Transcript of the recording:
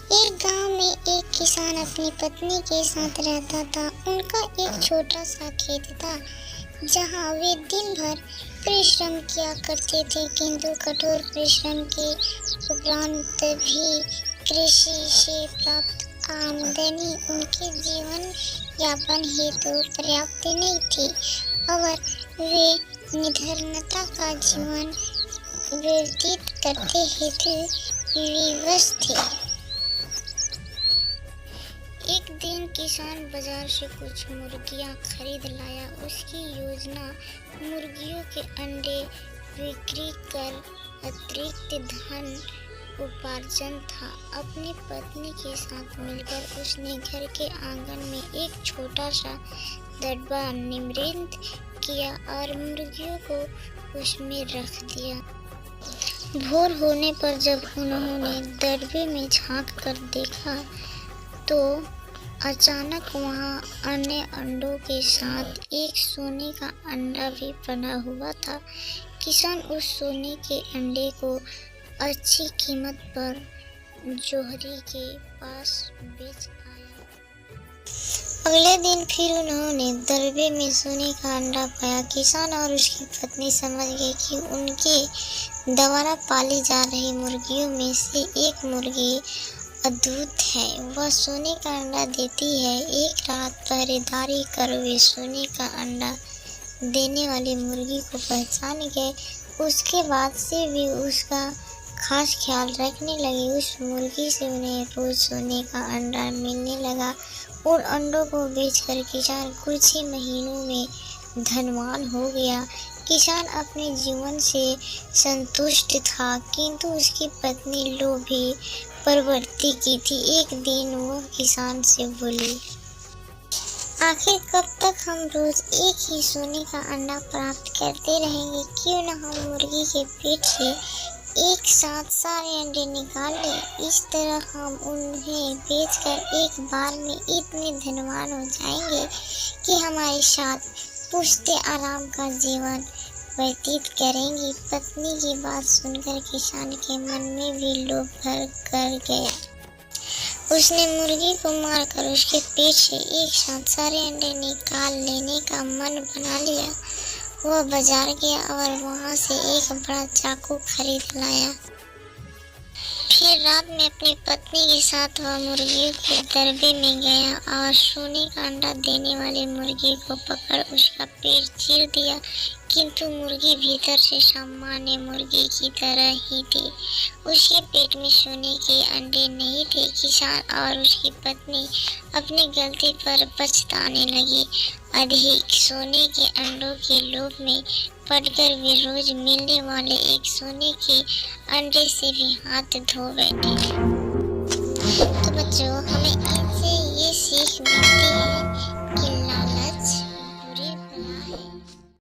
एक गांव में एक किसान अपनी पत्नी के साथ रहता था। उनका एक छोटा सा खेत था जहां वे दिन भर परिश्रम किया करते थे, किंतु कठोर परिश्रम के उपरांत भी कृषि से प्राप्त आमदनी उनके जीवन यापन हेतु पर्याप्त नहीं थी और वे निर्धनता का जीवन व्यतीत करते हेतु विवश थे। एक दिन किसान बाजार से कुछ मुर्गियां खरीद लाया। उसकी योजना मुर्गियों के अंडे बिक्री कर अतिरिक्त धन उपार्जन था। अपनी पत्नी के साथ मिलकर उसने घर के आंगन में एक छोटा सा दड़बा निर्मित किया और मुर्गियों को उसमें रख दिया। भोर होने पर जब उन्होंने दड़बे में झांक कर देखा तो अचानक वहां अन्य अंडों के साथ एक सोने का अंडा भी पड़ा हुआ था। किसान उस सोने के अंडे को अच्छी कीमत पर जोहरी के पास बेच आया। अगले दिन फिर उन्होंने दड़बे में सोने का अंडा पाया। किसान और उसकी पत्नी समझ गए कि उनके द्वारा पाली जा रही मुर्गियों में से एक मुर्गी अद्भुत है, वह सोने का अंडा देती है। एक रात पहरेदारी कर वे सोने का अंडा देने वाली मुर्गी को पहचान गए। उसके बाद से वे उसका खास ख्याल रखने लगे। उस मुर्गी से उन्हें रोज सोने का अंडा मिलने लगा। उन अंडों को बेचकर किसान कुछ ही महीनों में धनवान हो गया। किसान अपने जीवन से संतुष्ट था, किंतु उसकी पत्नी लोभी प्रवृत्ति की थी। एक दिन वह किसान से बोली, आखिर कब तक हम रोज एक ही सोने का अंडा प्राप्त करते रहेंगे? क्यों न हम मुर्गी के पेट से एक साथ सारे अंडे निकाल लें। इस तरह हम उन्हें बेचकर एक बार में इतने धनवान हो जाएंगे कि हमारे साथ पुश्ते आराम का जीवन व्यतीत करेंगी। पत्नी की बात सुनकर किसान के मन में भी लोभ भर कर गया। उसने मुर्गी को मारकर उसके पेट से एक साथ सारे अंडे निकाल लेने का मन बना लिया। वह बाजार गया और वहां से एक बड़ा चाकू खरीद लाया। फिर रात में अपनी पत्नी के साथ वह मुर्गियों के दड़बे में गया और सोने का अंडा देने वाली मुर्गी को पकड़ उसका पेट चीर दिया, किंतु मुर्गी भीतर से सामान्य मुर्गी की तरह ही थी। उसके पेट में सोने के अंडे नहीं थे। किसान और उसकी पत्नी अपनी गलती पर पछताने लगी। अधिक सोने के अंडों के लोभ में पड़कर वे रोज मिलने वाले एक सोने के अंडे से भी हाथ धो बैठे। तो बच्चों, हमें इनसे ये सीख